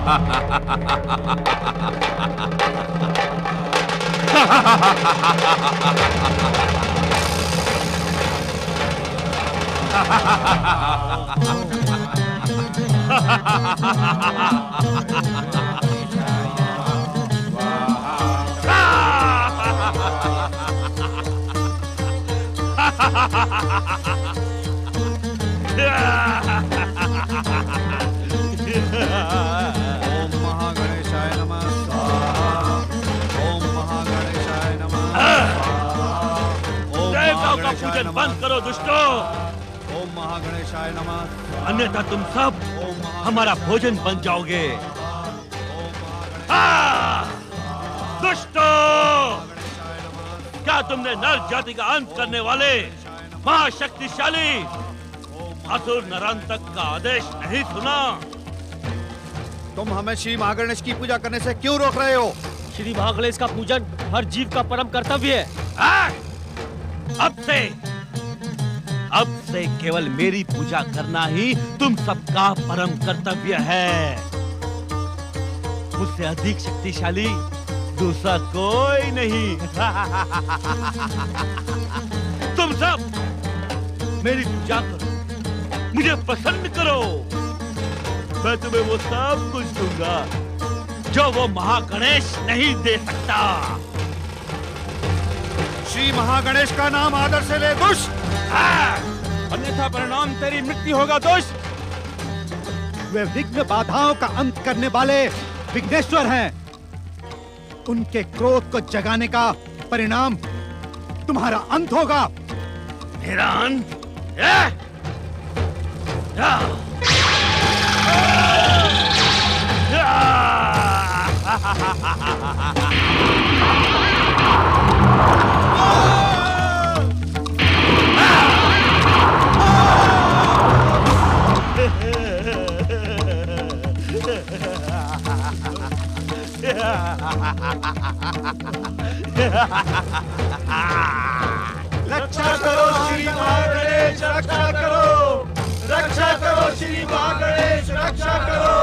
ओम महागणेशाय नमः। ओम महागणेशाय नमः। देवताओं का पूजन बंद करो दुष्टों। ओम महागणेशाय नमः। अन्यथा तुम सब हमारा भोजन बन जाओगे। दुष्टों, क्या तुमने नर जाति का अंत करने वाले महाशक्तिशाली असुर नरांतक का आदेश नहीं सुना? तुम हमें श्री महागणेश की पूजा करने से क्यों रोक रहे हो? श्री महागणेश का पूजन हर जीव का परम कर्तव्य है। अब से केवल मेरी पूजा करना ही तुम सबका परम कर्तव्य है। मुझसे अधिक शक्तिशाली दूसरा कोई नहीं। तुम सब मेरी पूजा करो, मुझे पसंद करो, मैं तुम्हें वो सब कुछ दूंगा जो वो महागणेश नहीं दे सकता। श्री महागणेश का नाम आदर से ले दुष्ट, अन्यथा परिणाम तेरी मृत्यु होगा दुष्ट। वे विघ्न बाधाओं का अंत करने वाले विघ्नेश्वर हैं। उनके क्रोध को जगाने का परिणाम तुम्हारा अंत होगा। मेरा अंत? रक्षा करो श्री महागणेश, रक्षा करो, रक्षा करो श्री महागणेश, रक्षा करो।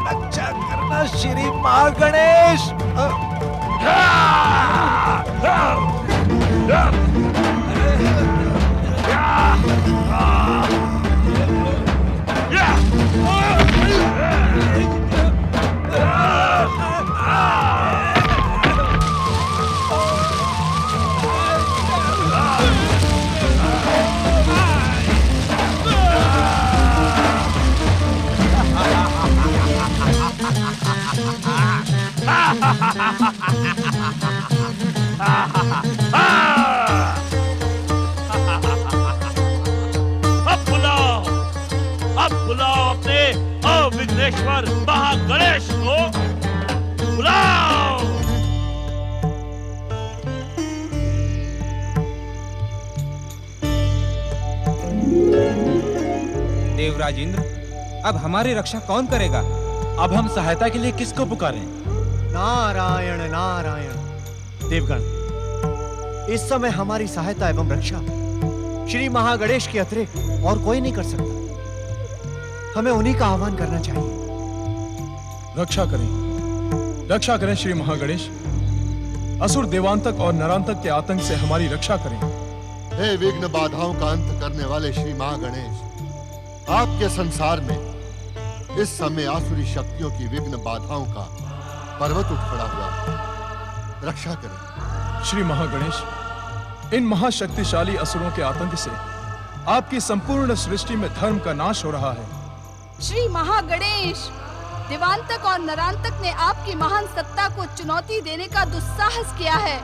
रक्षा करना श्री महागणेश। अब बुलाओ अपने अविघ्नेश्वर महागणेश को, बुलाओ। देवराज इंद्र, अब हमारी रक्षा कौन करेगा? अब हम सहायता के लिए किसको पुकारें? नारायण नारायण। देवगण, इस समय हमारी सहायता एवं रक्षा श्री महागणेश के अतिरिक्त और कोई नहीं कर सकता। हमें उन्हीं का आह्वान करना चाहिए। रक्षा करें श्री महागणेश। असुर देवांतक और नरांतक के आतंक से हमारी रक्षा करें। हे विघ्न बाधाओं का अंत करने वाले श्री महागणेश, आपके संसार में इस समय आसुरी शक्तियों की विघ्न बाधाओं का पर्वत उठ खड़ा हुआ है। रक्षा करें श्री महागणेश। इन महाशक्तिशाली असुरों के आतंक से आपकी संपूर्ण सृष्टि में धर्म का नाश हो रहा है। श्री महागणेश, देवांतक और नरांतक ने आपकी महान सत्ता को चुनौती देने का दुस्साहस किया है।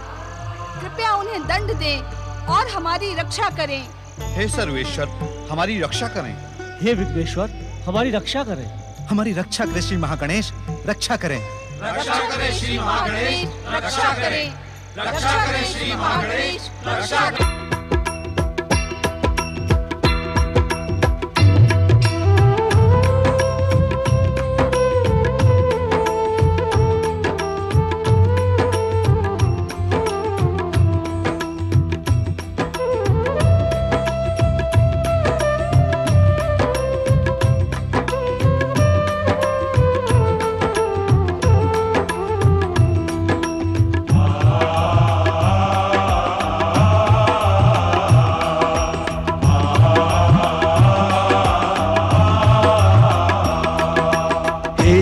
कृपया उन्हें दंड दें और हमारी रक्षा करें। हे सर्वेश्वर, हमारी रक्षा करें। हे विघ्नेश्वर, हमारी रक्षा करें। हमारी रक्षा करें श्री महागणेश, रक्षा करें। रक्षा करें श्री महागणेश, रक्षा करें। रक्षा करें श्री महागणेश, रक्षा करें।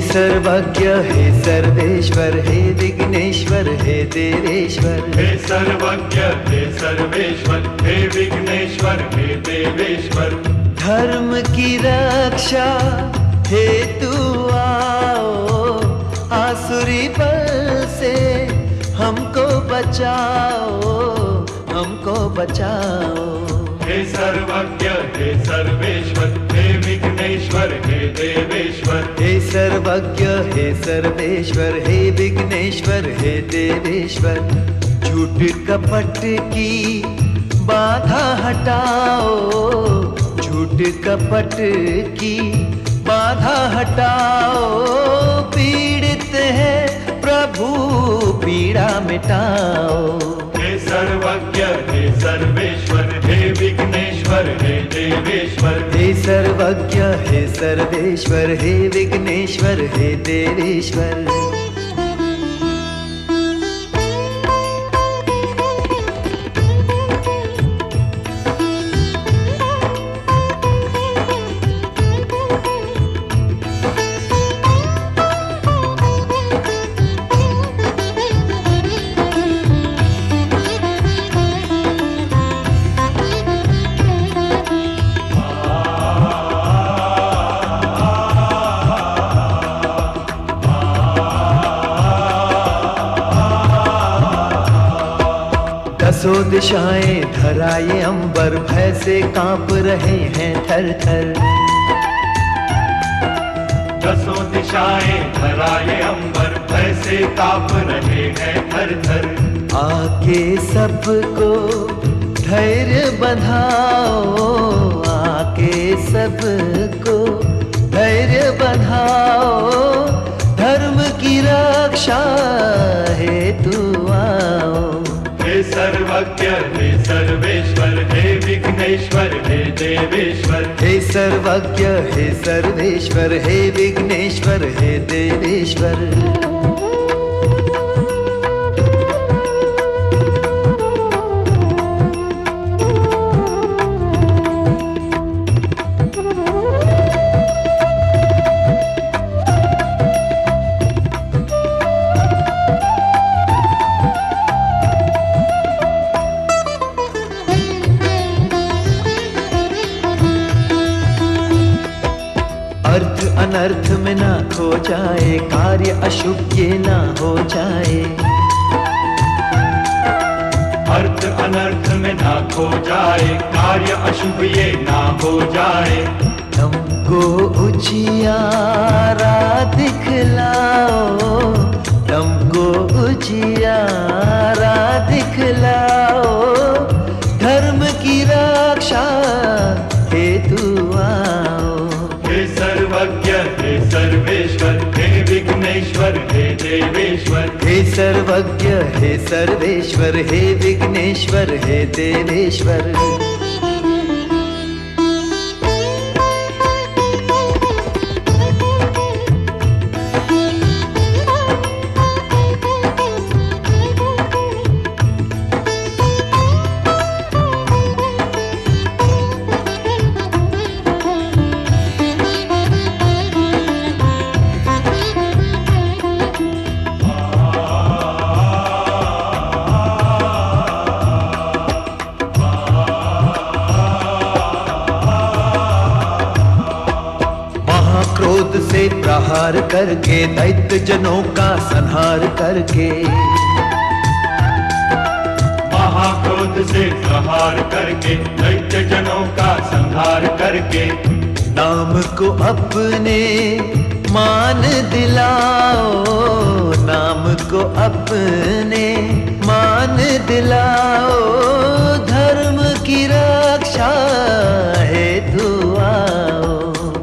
सर्वज्ञ हे सर्वेश्वर हे विघ्नेश्वर हे देवेश्वर। हे सर्वज्ञ हे सर्वेश्वर हे विघ्नेश्वर हे देवेश्वर। धर्म की रक्षा हेतु आओ, आसुरी बल से हमको बचाओ, हमको बचाओ। हे सर्वज्ञ हे सर्वेश्वर हे विघ्नेश्वर हे देवेश्वर। हे सर्वज्ञ हे सर्वेश्वर हे विघ्नेश्वर हे देवेश्वर। झूठ कपट की बाधा हटाओ, झूठ कपट की बाधा हटाओ। पीड़ित है प्रभु पीड़ा मिटाओ। हे सर्वज्ञ हे सर्वेश्वर हे विघ्नेश्वर हे देवेश्वर। हे सर्वज्ञ हे सर्वेश्वर हे विघ्नेश्वर हे देवेश्वर। दसों दिशाएं धराए अंबर, भय से कांप रहे हैं थर थर। दसों दिशाएं धराए अंबर, भय से कांप रहे हैं थर थर। आके सबको धैर्य बंधाओ, आके सबको धैर्य बंधाओ। धर्म की रक्षा हेतु आओ। हे सर्वज्ञ हे सर्वेश्वर हे विघ्नेश्वर हे देवेश्वर। हे सर्वज्ञ हे सर्वेश्वर हे विघ्नेश्वर हे देवेश्वर। अर्थ अनर्थ में ना खो जाए, कार्य अशुभ ये ना हो जाए। अर्थ अनर्थ में ना खो जाए, कार्य अशुभ ये ना हो जाए। हमको उजियारा दिखलाओ, हमको उजियारा दिखलाओ। धर्म की रक्षा हेतु आओ। हे सर्वज्ञ हे सर्वेश्वर हे विघ्नेश्वर हे देवेश्वर। हे सर्वज्ञ हे सर्वेश्वर हे विघ्नेश्वर हे देवेश्वर। क्रोध से प्रहार करके, दैत्य जनों का संहार करके। महाक्रोध से प्रहार करके, दैत्य जनों का संहार करके। नाम को अपने मान दिलाओ नाम को अपने, मान दिलाओ धर्म की रक्षा हेतु आओ।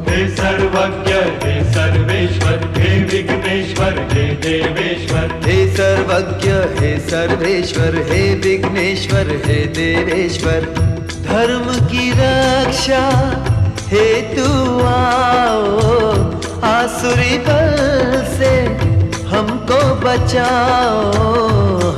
हे सर्वज्ञ हे सर्वेश्वर हे विघ्नेश्वर हे देवेश्वर। हे सर्वज्ञ हे सर्वेश्वर हे विघ्नेश्वर हे देवेश्वर, धर्म की रक्षा हेतु आओ। आसुरी बल से हमको बचाओ,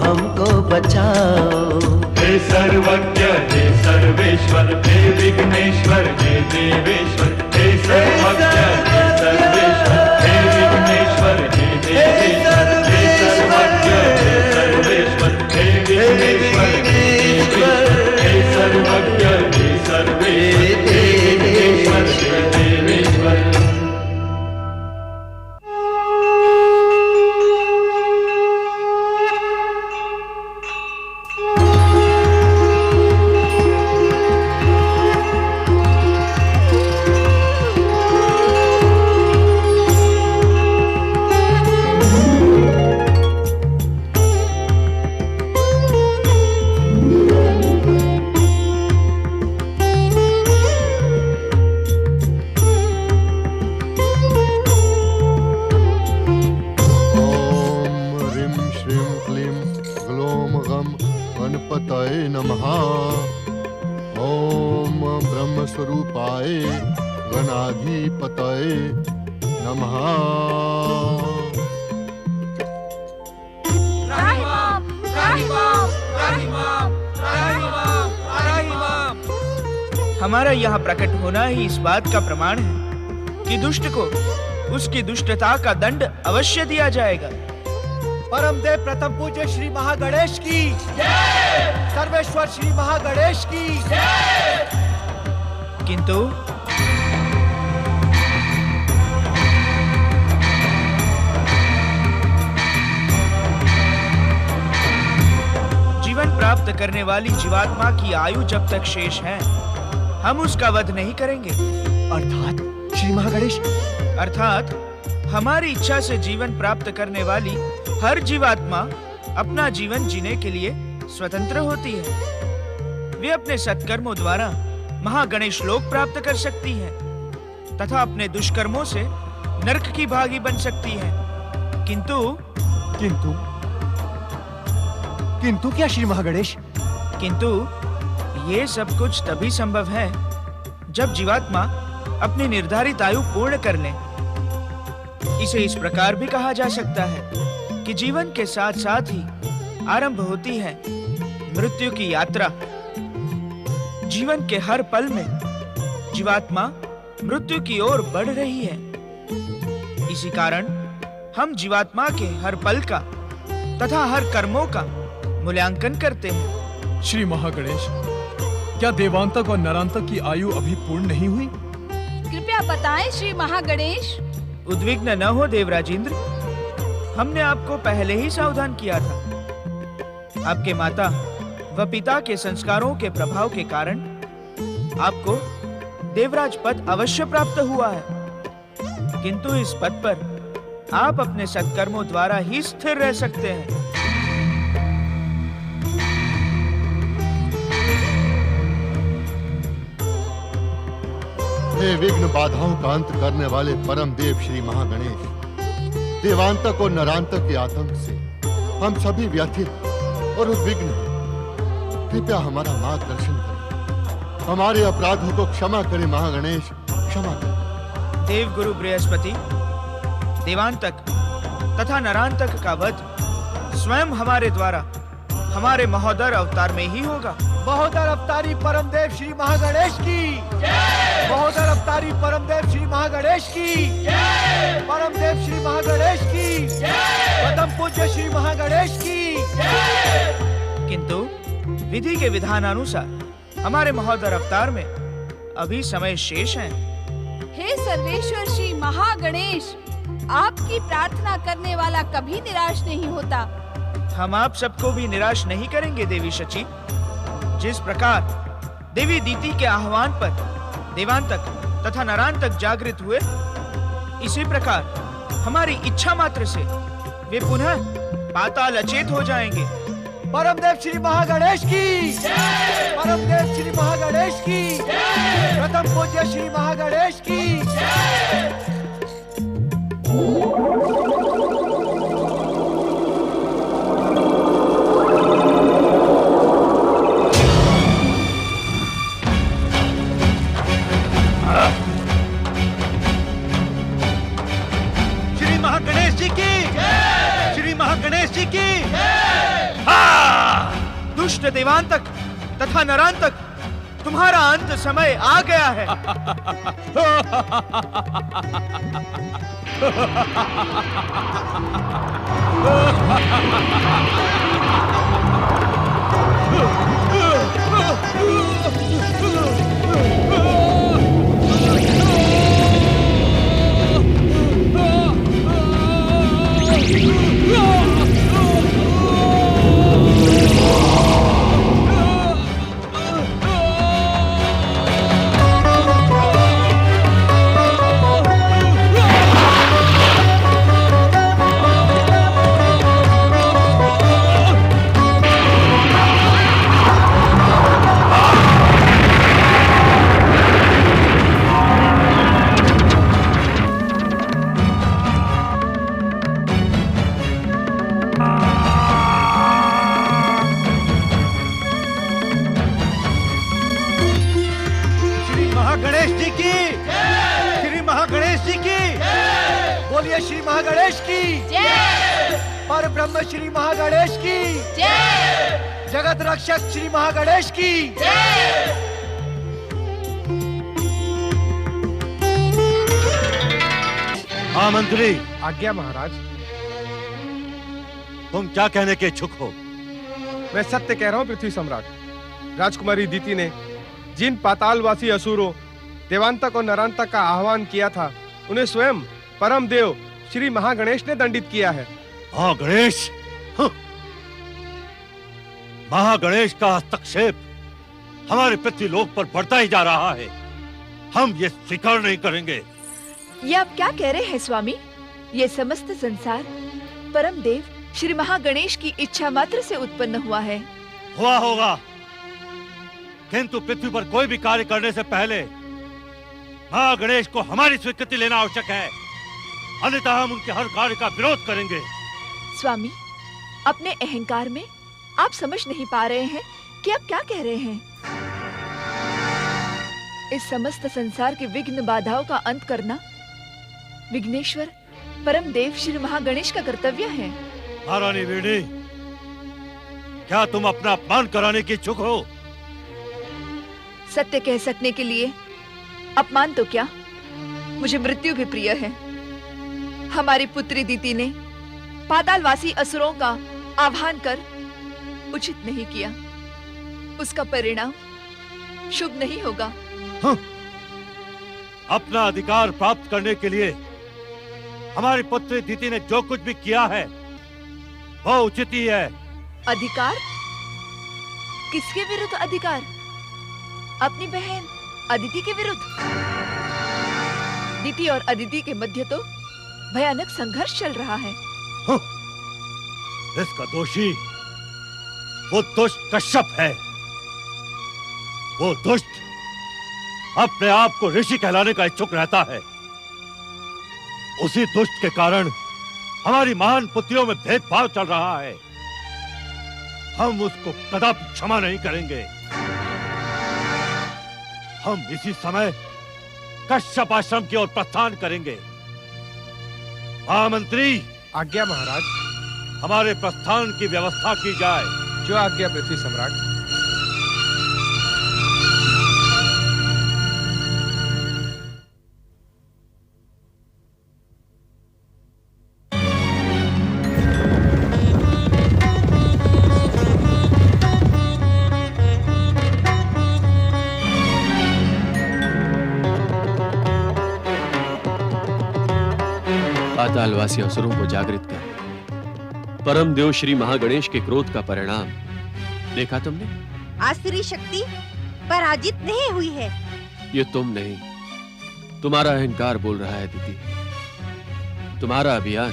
हमको बचाओ। हे सर्वज्ञ हे सर्वेश्वर हे विघ्नेश्वर हे देवेश्वर। हे सर्वज्ञ हे सर्वेश्वर हे विघ्नेश्वर हे देवेश्वर। हे सर्वज्ञ हे सर्वेश्वर हे विघ्नेश्वर हे देवेश्वर। हे सर्वज्ञ हे सर्वेश्वर हे विघ्नेश्वर हे देवेश्वर। स्वरूपाय गणाधिपतये नमः। हमारा यहाँ प्रकट होना ही इस बात का प्रमाण है कि दुष्ट को उसकी दुष्टता का दंड अवश्य दिया जाएगा। परमदेव प्रथम पूज्य श्री महागणेश की सर्वेश्वर श्री महागणेश की। किंतु जीवन प्राप्त करने वाली जीवात्मा की आयु जब तक शेष है, हम उसका वध नहीं करेंगे। अर्थात श्री महागणेश, अर्थात हमारी इच्छा से जीवन प्राप्त करने वाली हर जीवात्मा अपना जीवन जीने के लिए स्वतंत्र होती है। वे अपने सत्कर्मों द्वारा महागणेश लोक प्राप्त कर सकती है तथा अपने दुष्कर्मों से नरक की भागी बन सकती है। किंतु किंतु किंतु क्या श्री महागणेश? किंतु ये सब कुछ तभी संभव है जब जीवात्मा अपनी निर्धारित आयु पूर्ण कर ले। इसे इस प्रकार भी कहा जा सकता है कि जीवन के साथ साथ ही आरंभ होती है मृत्यु की यात्रा। जीवन के हर पल में जीवात्मा मृत्यु की ओर बढ़ रही है। इसी कारण हम जीवात्मा के हर पल का तथा हर कर्मों का मूल्यांकन करते हैं। श्री महागणेश, क्या देवांतक और नरांतक की आयु अभी पूर्ण नहीं हुई? कृपया बताएं श्री महागणेश। उद्विग्न न हो देवराजेंद्र, हमने आपको पहले ही सावधान किया था। आपके माता व पिता के संस्कारों के प्रभाव के कारण आपको देवराज पद अवश्य प्राप्त हुआ है, किंतु इस पद पर आप अपने सत्कर्मों द्वारा ही स्थिर रह सकते हैं। हे विघ्न बाधाओं का अंत करने वाले परम देव श्री महागणेश, देवांतक और नरांतक के आतंक से हम सभी व्यथित और उद्विग्न हैं। कृपया हमारा मार्गदर्शन करें, हमारे अपराधों को क्षमा करें महागणेश, क्षमा करें। देव गुरु बृहस्पति, देवांतक तथा नरांतक का वध स्वयं हमारे द्वारा हमारे महोदर अवतार में ही होगा। महोदर अवतारी परमदेव श्री महागणेश की, महोदर अवतारी परमदेव श्री महागणेश की, परमदेव श्री महागणेश की, प्रथम पूज्य श्री महागणेश की। किंतु विधि के विधानानुसार हमारे महोदर अवतार में अभी समय शेष है। हे सर्वेश्वर श्री महागणेश, आपकी प्रार्थना करने वाला कभी निराश नहीं होता। हम आप सबको भी निराश नहीं करेंगे देवी शची। जिस प्रकार देवी दीति के आह्वान पर देवांतक तथा नरांतक जागृत हुए, इसी प्रकार हमारी इच्छा मात्र से वे पुनः पाताल अचेत हो जाएंगे। परमदेव श्री महागणेश की परमदेव श्री महागणेश की प्रथम पूज्य श्री महागणेश की श्री महागणेश जी की, श्री महागणेश जी की। दुष्ट देवांतक तथा नरांतक, तुम्हारा अंत समय आ गया है। महागणेश जी की, श्री महागणेश जी की। बोलिए श्री महागणेश की जय। पर ब्रह्म श्री महागणेश की जय। जगत रक्षक श्री महागणेश की जय। हाँ मंत्री, आज्ञा महाराज। तुम क्या कहने के इच्छुक हो? मैं सत्य कह रहा हूँ पृथ्वी सम्राट। राजकुमारी दीति ने जिन पातालवासी असुरों देवांतक और नरांतक का आह्वान किया था, उन्हें स्वयं परम देव श्री महागणेश ने दंडित किया है। हाँ गणेश, महागणेश का हस्तक्षेप हमारे पृथ्वीलोक पर बढ़ता ही जा रहा है। हम ये स्वीकार नहीं करेंगे। ये आप क्या कह रहे हैं स्वामी? ये समस्त संसार परम देव श्री महागणेश की इच्छा मात्र से उत्पन्न हुआ है। हुआ होगा, किंतु पृथ्वी पर कोई भी कार्य करने से पहले महागणेश को हमारी स्वीकृति लेना आवश्यक है, अन्यथा हम उनके हर कार्य का विरोध करेंगे। स्वामी, अपने अहंकार में आप समझ नहीं पा रहे हैं कि आप क्या कह रहे हैं। इस समस्त संसार के विघ्न बाधाओं का अंत करना विघ्नेश्वर परम देव श्री महागणेश का कर्तव्य है। महारानी वीणी, क्या तुम अपना अपमान कराने की इच्छुक हो? सत्य कह सकने के लिए अपमान तो क्या, मुझे मृत्यु भी प्रिय है। हमारी पुत्री दीति ने पातालवासी असुरों का आह्वान कर उचित नहीं किया, उसका परिणाम शुभ नहीं होगा। अपना अधिकार प्राप्त करने के लिए हमारी पुत्री दीति ने जो कुछ भी किया है वो उचित ही है। अधिकार? किसके विरुद्ध अधिकार? अपनी बहन अदिति के विरुद्ध। दीति और अदिति के मध्य तो भयानक संघर्ष चल रहा है। इसका दोषी वो दुष्ट कश्यप है। वो दुष्ट अपने आप को ऋषि कहलाने का इच्छुक रहता है। उसी दुष्ट के कारण हमारी महान पुत्रियों में भेदभाव चल रहा है। हम उसको कदापि क्षमा नहीं करेंगे। हम इसी समय कश्यप आश्रम की ओर प्रस्थान करेंगे। महामंत्री, आज्ञा महाराज। हमारे प्रस्थान की व्यवस्था की जाए। जो आज्ञा पृथ्वी सम्राट। पातालवासी असुरों को जागृत कर परम देव श्री महागणेश के क्रोध का परिणाम देखा तुमने? आसुरी शक्ति पराजित नहीं हुई है। ये तुम नहीं, तुम्हारा अहंकार बोल रहा है दीदी। तुम्हारा अभियान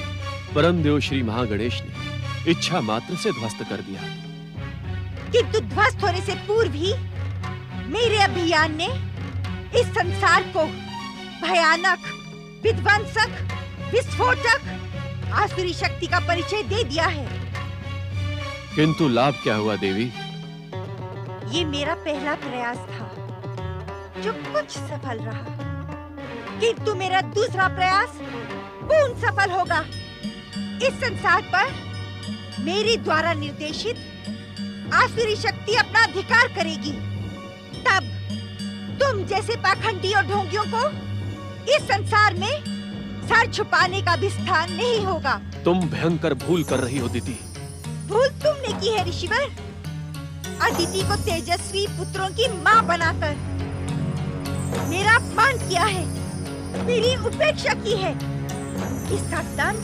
परमदेव श्री महागणेश ने इच्छा मात्र से ध्वस्त कर दिया। किंतु ध्वस्त होने से पूर्व ही मेरे अभियान ने इस संसार को भयानक, विध्वंसक, विस्फोटक आसुरी शक्ति का परिचय दे दिया है। किंतु लाभ क्या हुआ देवी? ये मेरा पहला प्रयास था जो कुछ सफल रहा, किंतु मेरा दूसरा प्रयास पूर्ण सफल होगा। इस संसार पर मेरे द्वारा निर्देशित आसुरी शक्ति अपना अधिकार करेगी। तब तुम जैसे पाखंडी और ढोंगियों को इस संसार में सर छुपाने का भी स्थान नहीं होगा। तुम भयंकर भूल कर रही हो दीदी। भूल तुमने की है ऋषिवर, अदिति को तेजस्वी पुत्रों की माँ बनाकर मेरा अपमान किया है, मेरी उपेक्षा की है। इसका दंड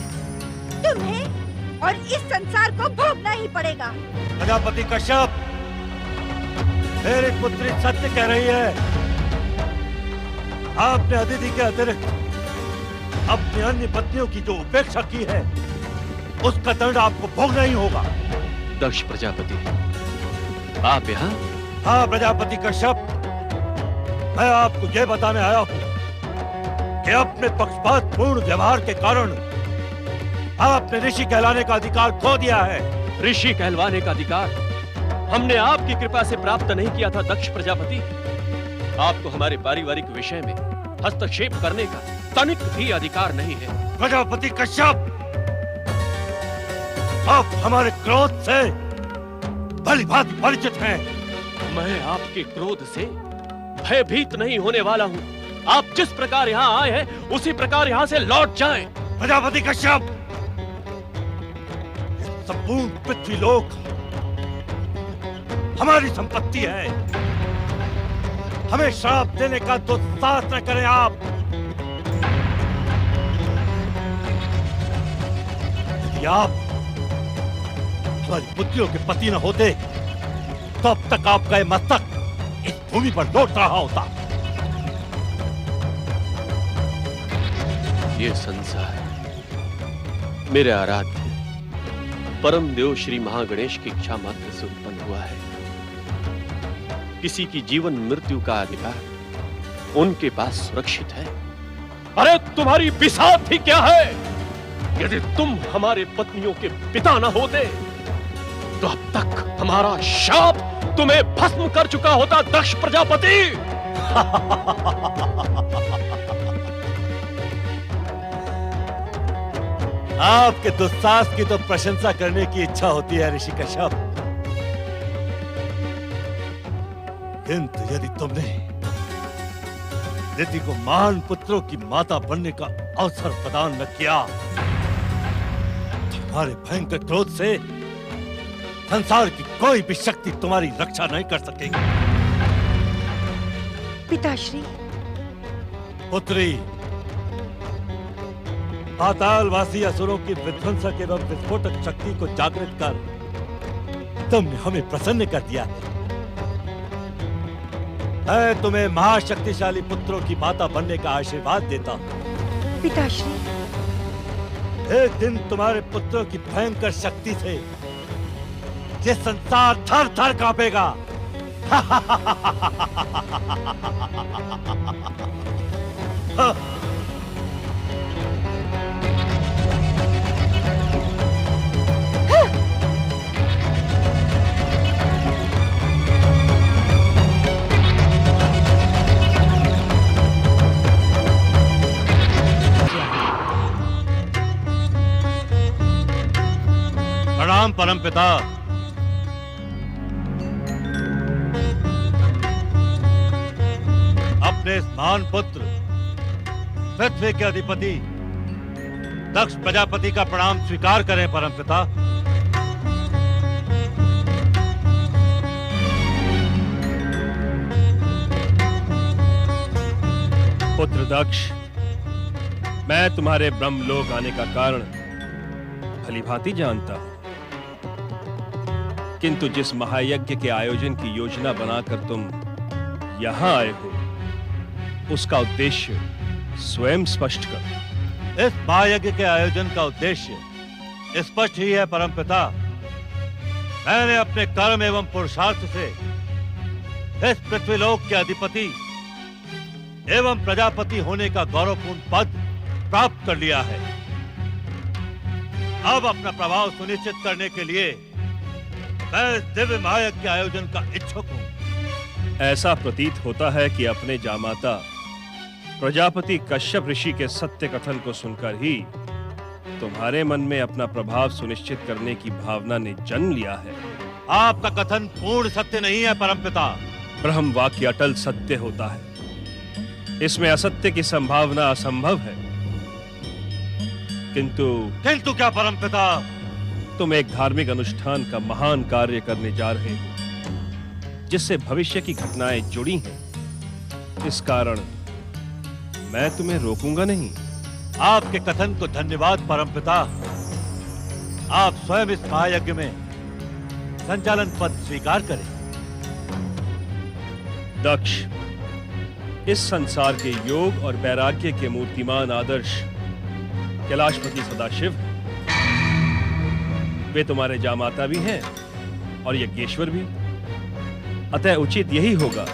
तुम्हें और इस संसार को भोगना ही पड़ेगा। प्रजापति कश्यप, मेरी पुत्री सत्य कह रही है। आपने अदिति के अतिरिक्त अपनी अन्य पत्नियों की जो उपेक्षा की है, उसका दंड आपको भोगना ही होगा। दक्ष प्रजापति, आप यहाँ? हाँ प्रजापति कश्यप, मैं आपको यह बताने आया हूँ कि अपने पक्षपातपूर्ण व्यवहार के कारण आपने ऋषि कहलाने का अधिकार खो दिया है। ऋषि कहलवाने का अधिकार हमने आपकी कृपा से प्राप्त नहीं किया था दक्ष प्रजापति। आपको हमारे पारिवारिक विषय में हस्तक्षेप करने का तनिक भी अधिकार नहीं है। प्रजापति कश्यप, आप हमारे क्रोध से भलीभांति परिचित हैं। मैं आपके क्रोध से भयभीत नहीं होने वाला हूँ। आप जिस प्रकार यहाँ आए हैं उसी प्रकार यहाँ से लौट जाएं। प्रजापति कश्यप, संपूर्ण पृथ्वी लोक हमारी संपत्ति है। हमें श्राप देने का दुस्साहस न करें आप। यदि आप हमारी पुत्रियों के पति न होते तो अब तक आपका यह मस्तक इस भूमि पर लौट रहा होता। ये संसार मेरे आराध्य परम देव श्री महागणेश की इच्छा मात्र से उत्पन्न हुआ है। किसी की जीवन मृत्यु का अधिकार उनके पास सुरक्षित है। अरे तुम्हारी बिसात ही क्या है? यदि तुम हमारे पत्नियों के पिता न होते तो अब तक हमारा शाप तुम्हें भस्म कर चुका होता दक्ष प्रजापति। आपके दुस्साहस की तो प्रशंसा करने की इच्छा होती है ऋषि कश्यप, किंतु यदि तुमने अदिति को महान पुत्रों की माता बनने का अवसर प्रदान न किया, तुम्हारे भयंकर क्रोध से संसार की कोई भी शक्ति तुम्हारी रक्षा नहीं कर सकेगी। पिताश्री। पुत्री, पातालवासी असुरों की विध्वंसक एवं विस्फोटक शक्ति को जागृत कर तुमने हमें प्रसन्न कर दिया है। मैं तुम्हें महाशक्तिशाली पुत्रों की माता बनने का आशीर्वाद देता हूँ। पिताश्री। एक दिन तुम्हारे पुत्रों की भयंकर शक्ति से ये संसार थर थर कांपेगा। प्रणाम परमपिता। अपने महान पुत्र पृथ्वी के अधिपति दक्ष प्रजापति का प्रणाम स्वीकार करें परमपिता। पुत्र दक्ष, मैं तुम्हारे ब्रह्मलोक आने का कारण भलीभांति जानता हूं, किंतु जिस महायज्ञ के आयोजन की योजना बनाकर तुम यहां आए हो, उसका उद्देश्य स्वयं स्पष्ट करो। इस महायज्ञ के आयोजन का उद्देश्य स्पष्ट ही है परमपिता। मैंने अपने कर्म एवं पुरुषार्थ से इस पृथ्वीलोक के अधिपति एवं प्रजापति होने का गौरवपूर्ण पद प्राप्त कर लिया है। अब अपना प्रभाव सुनिश्चित करने के लिए मैं इस दिव्य महायज्ञ के आयोजन का इच्छुक हूं। ऐसा प्रतीत होता है कि अपने जामाता प्रजापति कश्यप ऋषि के सत्य कथन को सुनकर ही तुम्हारे मन में अपना प्रभाव सुनिश्चित करने की भावना ने जन्म लिया है। आपका कथन पूर्ण सत्य नहीं है परमपिता। ब्रह्म वाक्य अटल सत्य होता है, इसमें असत्य की संभावना असंभव है। किंतु क्या परमपिता? तुम एक धार्मिक अनुष्ठान का महान कार्य करने जा रहे हो जिससे भविष्य की घटनाएं जुड़ी हैं। इस कारण मैं तुम्हें रोकूंगा नहीं। आपके कथन को धन्यवाद परमपिता। आप स्वयं इस महायज्ञ में संचालन पद स्वीकार करें। दक्ष, इस संसार के योग और वैराग्य के मूर्तिमान आदर्श कैलाशपति सदाशिव, वे तुम्हारे जामाता भी हैं और यज्ञेश्वर भी। अतः उचित यही होगा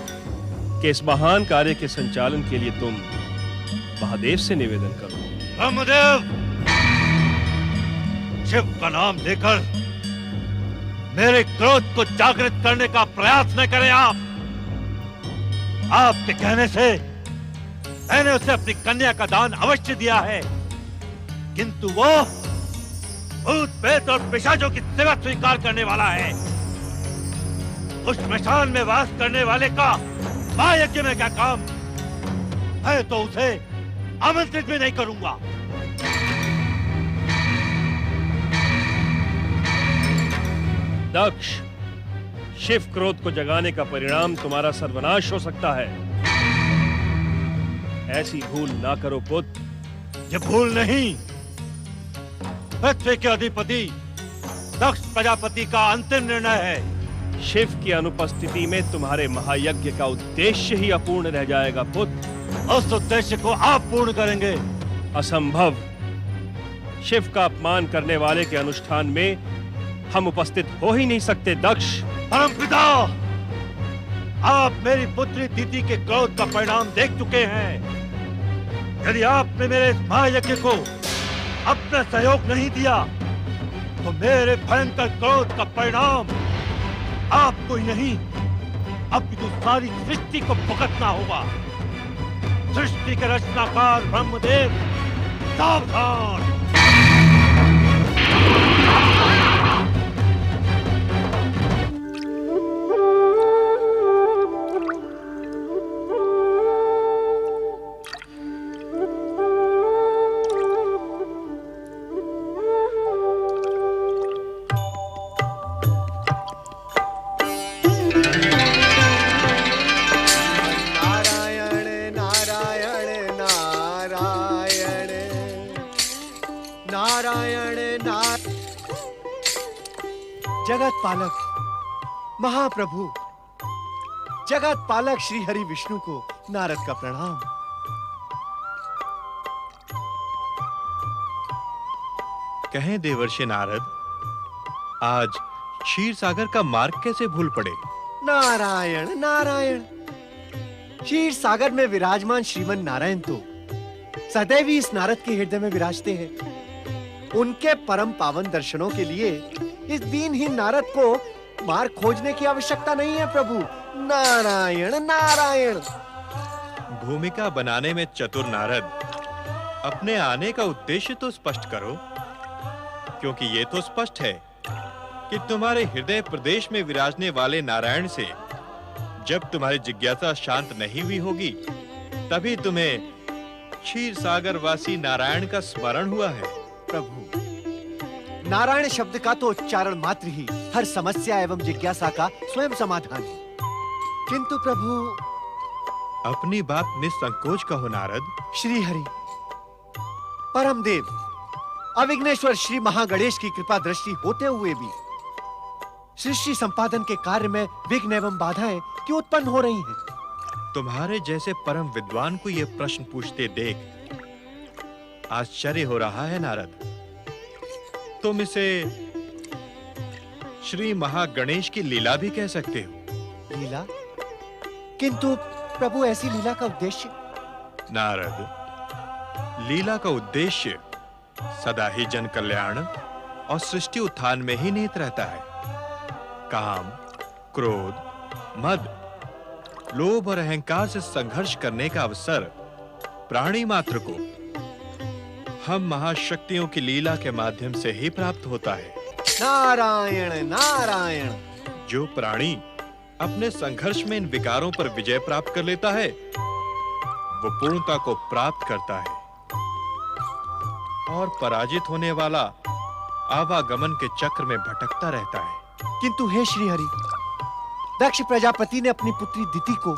कि इस महान कार्य के संचालन के लिए तुम महादेव से निवेदन करो। ब्रह्मदेव, शिव का नाम लेकर मेरे क्रोध को जागृत करने का प्रयास न करें आप। आपके कहने से मैंने उसे अपनी कन्या का दान अवश्य दिया है, किंतु वो भूत प्रेत और पिशाचों की सेवा स्वीकार करने वाला है। उस श्मशान में वास करने वाले का महायज्ञ में क्या काम? मैं तो उसे आमंत्रित भी नहीं करूंगा। दक्ष, शिव क्रोध को जगाने का परिणाम तुम्हारा सर्वनाश हो सकता है। ऐसी भूल ना करो पुत्र। ये भूल नहीं, पृथ्वी के अधिपति दक्ष प्रजापति का अंतिम निर्णय है। शिव की अनुपस्थिति में तुम्हारे महायज्ञ का उद्देश्य ही अपूर्ण रह जाएगा पुत्र। उस उद्देश्य को आप पूर्ण करेंगे। असंभव। शिव का अपमान करने वाले के अनुष्ठान में हम उपस्थित हो ही नहीं सकते दक्ष। परमपिता, आप मेरी पुत्री दीति के क्रोध का परिणाम देख चुके हैं। यदि आपने मेरे इस महायज्ञ को अपना सहयोग नहीं दिया तो मेरे भयंकर क्रोध का परिणाम आपको ही नहीं अपितु सारी सृष्टि को भुगतना होगा। सृष्टि के रचनाकार ब्रह्मदेव, सावधान। जगत पालक महाप्रभु, जगत पालक श्री हरि विष्णु को नारद का प्रणाम। कहें देवर्षि नारद, आज क्षीर सागर का मार्ग कैसे भूल पड़े? नारायण नारायण, क्षीर सागर में विराजमान श्रीमन नारायण तो सदैव ही इस नारद के हृदय में विराजते हैं। उनके परम पावन दर्शनों के लिए इस दीनहीन नारद को मार्ग खोजने की आवश्यकता नहीं है प्रभु। नारायण नारायण। भूमिका बनाने में चतुर नारद, अपने आने का उद्देश्य तो स्पष्ट करो, क्योंकि ये तो स्पष्ट है कि तुम्हारे हृदय प्रदेश में विराजने वाले नारायण से जब तुम्हारी जिज्ञासा शांत नहीं हुई होगी, तभी तुम्हें क्षीर सागर वासी नारायण का स्मरण हुआ है। प्रभु, नारायण शब्द का तो उच्चारण मात्र ही हर समस्या एवं जिज्ञासा का स्वयं समाधान है। किंतु प्रभु, अपनी बात निसंकोच कहो नारद। श्री हरि परम देव अविघ्नेश्वर श्री महागणेश की कृपा दृष्टि होते हुए भी सृष्टि संपादन के कार्य में विघ्न एवं बाधाएं क्यों उत्पन्न हो रही हैं? तुम्हारे जैसे परम विद्वान को यह प्रश्न पूछते देख आश्चर्य हो रहा है नारद। तुम इसे श्री महागणेश की लीला भी कह सकते हो। लीला? किंतु प्रभु ऐसी लीला का उद्देश्य? नारद, लीला का उद्देश्य सदा ही जन कल्याण और सृष्टि उत्थान में ही निहित रहता है। काम, क्रोध, मद, लोभ और अहंकार से संघर्ष करने का अवसर प्राणी मात्र को हम महाशक्तियों की लीला के माध्यम से ही प्राप्त होता है। नारायण नारायण। जो प्राणी अपने संघर्ष में इन विकारों पर विजय प्राप्त कर लेता है, वो पूर्णता को प्राप्त करता है, और पराजित होने वाला आवागमन के चक्र में भटकता रहता है। किंतु हे श्री हरि, दक्ष प्रजापति ने अपनी पुत्री दिति को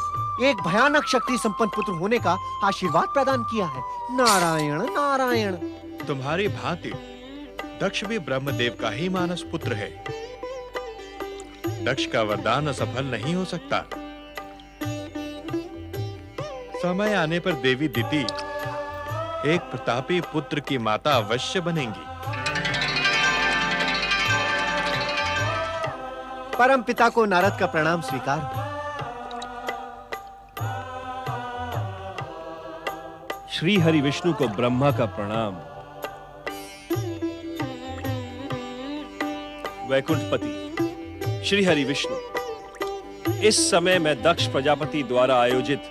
एक भयानक शक्ति संपन्न पुत्र होने का आशीर्वाद प्रदान किया है। नारायण नारायण। तुम्हारी भांति दक्ष भी ब्रह्मदेव का ही मानस पुत्र है। दक्ष का वरदान असफल नहीं हो सकता। समय आने पर देवी दिति एक प्रतापी पुत्र की माता अवश्य बनेंगी। परम पिता को नारद का प्रणाम स्वीकार। श्री हरि विष्णु को ब्रह्मा का प्रणाम। वैकुंठपति श्री हरि विष्णु, इस समय मैं दक्ष प्रजापति द्वारा आयोजित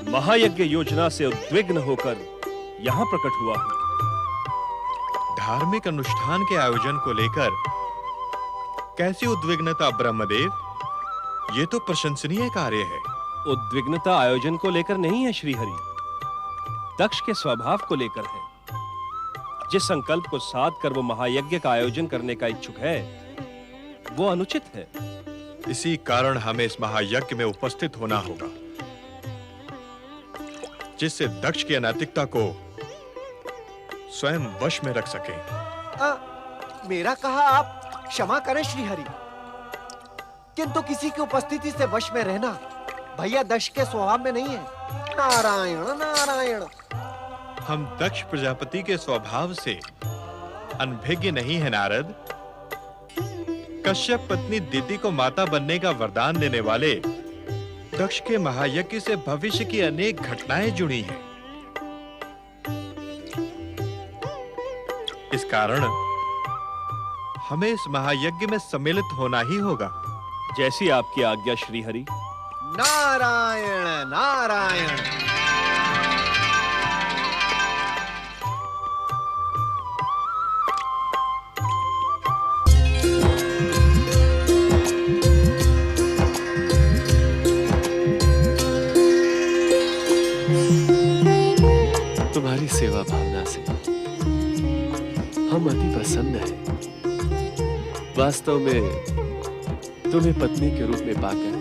महायज्ञ योजना से उद्विग्न होकर यहां प्रकट हुआ हूं। धार्मिक अनुष्ठान के आयोजन को लेकर कैसी उद्विग्नता ब्रह्मदेव? ये तो प्रशंसनीय कार्य है। उद्विग्नता आयोजन को लेकर नहीं है श्री हरि, दक्ष के स्वभाव को लेकर है। जिस संकल्प को साध कर वो महायज्ञ का आयोजन करने का इच्छुक है, वो अनुचित है। इसी कारण हमें इस महायज्ञ में उपस्थित होना होगा, जिससे दक्ष की अनैतिकता को स्वयं वश में रख सके। मेरा कहा आप क्षमा करें श्री हरि, किंतु किसी की उपस्थिति से वश में रहना भैया दक्ष के स्वभाव में नहीं है। नारायण नारायण। हम दक्ष प्रजापति के स्वभाव से अनभिज्ञ नहीं है नारद। कश्यप पत्नी दिति को माता बनने का वरदान देने वाले दक्ष के महायज्ञ से भविष्य की अनेक घटनाएं जुड़ी हैं। इस कारण हमें इस महायज्ञ में सम्मिलित होना ही होगा। जैसी आपकी आज्ञा श्री हरि। नारायण नारायण। तुम्हारी सेवा भावना से हम अति प्रसन्न हैं। वास्तव में तुम्हें पत्नी के रूप में पाकर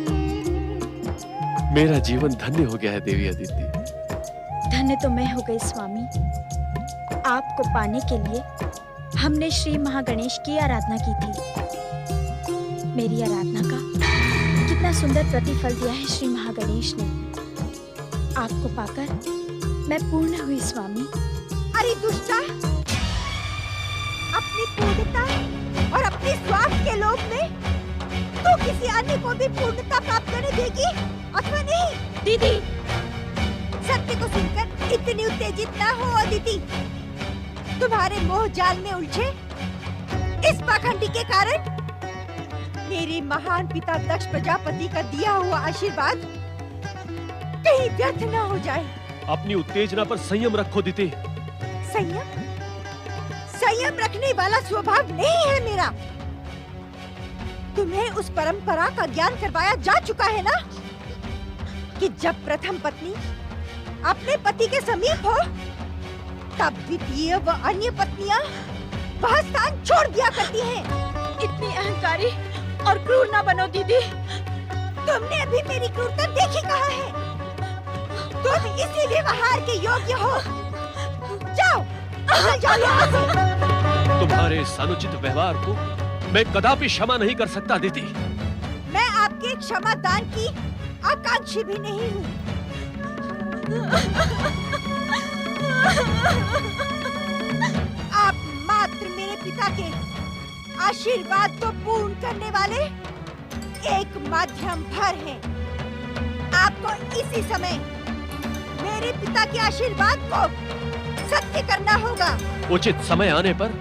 मेरा जीवन धन्य हो गया है देवी अदिति। धन्य तो मैं हो गई स्वामी। आपको पाने के लिए हमने श्री महागणेश की आराधना की थी। मेरी आराधना का कितना सुंदर प्रतिफल दिया है श्री महागणेश ने। आपको पाकर मैं पूर्ण हुई स्वामी। अरे दुष्टा, अपनी पूर्णता और अपने स्वार्थ के लोभ में तो किसी अन्य को भी पूर्णता प्राप्त करने देगी अथवा नहीं? दीदी, सत्य को सुनकर इतनी उत्तेजित न हो अदिति। तुम्हारे मोह जाल में उलझे इस पाखंडी के कारण मेरे महान पिता दक्ष प्रजापति का दिया हुआ आशीर्वाद कहीं व्यर्थ न हो जाए। अपनी उत्तेजना पर संयम रखो दिति। संयम? संयम रखने वाला स्वभाव नहीं है मेरा। तुम्हें उस परंपरा का ज्ञान करवाया जा चुका है ना, कि जब प्रथम पत्नी अपने पति के समीप हो, तब द्वितीय व अन्य पत्नियां वह स्थान छोड़ दिया करती हैं। इतनी अहंकारी और क्रूर ना बनो दीदी। तुमने अभी मेरी क्रूरता देखी कहाँ है? तुम इसी व्यवहार के योग्य हो। जाओ, निकल जाओ यहाँ से। तुम्हारे इस अनुचित व्यवहार को मैं कदापि क्षमा नहीं कर सकता दीदी। मैं आपके क्षमा दान की आकांक्षी भी नहीं हूँ। मात्र मेरे पिता के आशीर्वाद को पूर्ण करने वाले एक माध्यम भर है। आपको इसी समय मेरे पिता के आशीर्वाद को सत्य करना होगा। उचित समय आने पर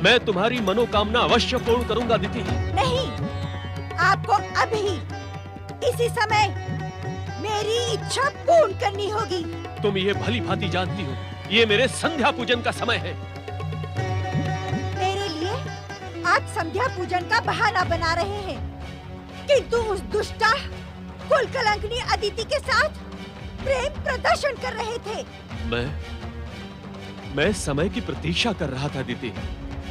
मैं तुम्हारी मनोकामना अवश्य पूर्ण करूंगा दीदी। नहीं, आपको अभी इसी समय मेरी इच्छा पूर्ण करनी होगी। तुम ये भली भांति जानती हो, ये मेरे संध्या पूजन का समय है। मेरे लिए आज संध्या पूजन का बहाना बना रहे हैं, किंतु उस दुष्टा कुल कलंकनी अदिति के साथ प्रेम प्रदर्शन कर रहे थे। मैं समय की प्रतीक्षा कर रहा था दीदी।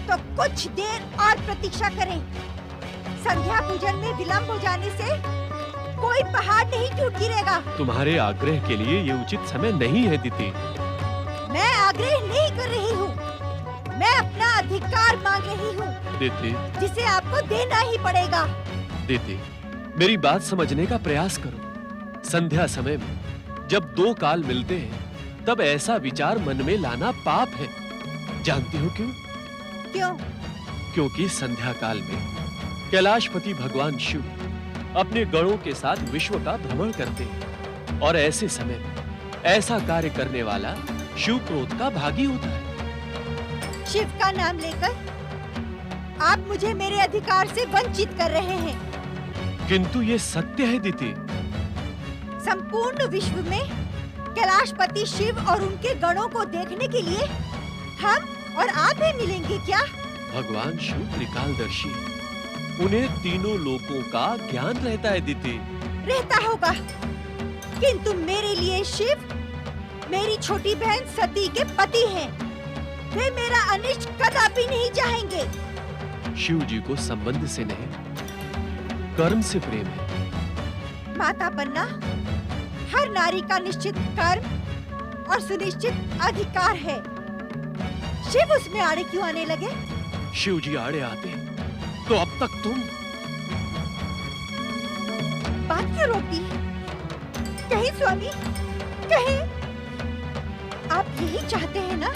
तो कुछ देर और प्रतीक्षा करें। संध्या पूजन में विलंब हो जाने से कोई पहाड़ नहीं टूट गिरेगा। तुम्हारे आग्रह के लिए ये उचित समय नहीं है दीदी। मैं आग्रह नहीं कर रही हूँ, मैं अपना अधिकार मांग रही हूँ दीदी। जिसे आपको देना ही पड़ेगा। दीदी, मेरी बात समझने का प्रयास करो। संध्या समय में जब दो काल मिलते हैं तब ऐसा विचार मन में लाना पाप है। जानती हो क्यों? क्यों? क्योंकि संध्या काल में कैलाशपति भगवान शिव अपने गणों के साथ विश्व का भ्रमण करते हैं और ऐसे समय में ऐसा कार्य करने वाला शिव क्रोध का भागी होता है। शिव का नाम लेकर आप मुझे मेरे अधिकार से वंचित कर रहे हैं। किंतु ये सत्य है दीदी। संपूर्ण विश्व में कैलाशपति शिव और उनके गणों को देखने के लिए हम और आप भी मिलेंगे क्या? भगवान शिव त्रिकालदर्शी, उन्हें तीनों लोकों का ज्ञान रहता है दीदी। रहता होगा, किंतु मेरे लिए शिव मेरी छोटी बहन सती के पति हैं। वे मेरा अनिष्ट कदापि नहीं चाहेंगे। शिव जी को संबंध से नहीं, कर्म से प्रेम है। माता बनना हर नारी का निश्चित कर्म और सुनिश्चित अधिकार है। शिव उसमें आड़े क्यों आने लगे? शिव जी आड़े आते तो अब तक तुम बात क्यों रोकती? कहीं स्वामी, कहीं आप यही चाहते हैं ना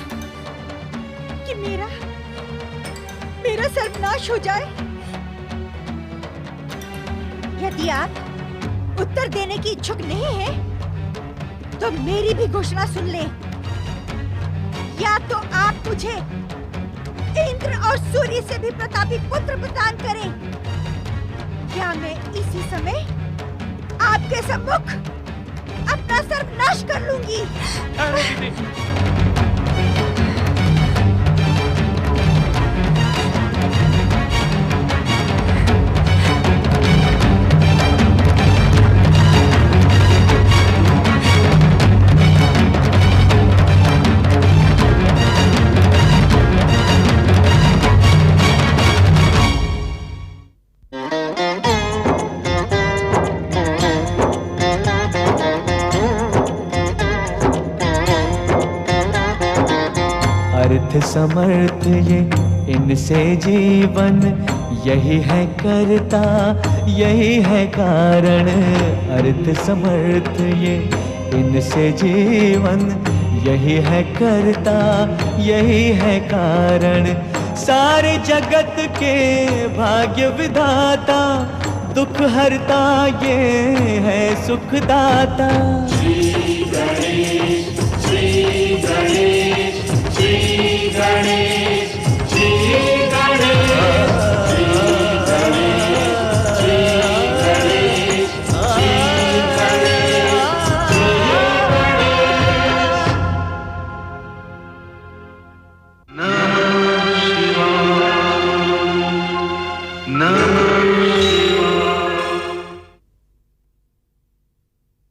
कि मेरा सर्वनाश हो जाए? यदि आप उत्तर देने की इच्छुक नहीं है तो मेरी भी घोषणा सुन ले। या तो आप मुझे इंद्र और सूर्य से भी प्रतापी पुत्र प्रदान करें, या मैं इसी समय आपके सम्मुख अपना सर्वनाश कर लूंगी। अर्थ समर्थ ये इनसे जीवन, यही है करता यही है कारण। अर्थ समर्थ ये इनसे जीवन, यही है करता यही है कारण। सारे जगत के भाग्य विधाता, दुख हरता ये है सुखदाता। श्री गणेश, श्री गणेश, श्री गणेश।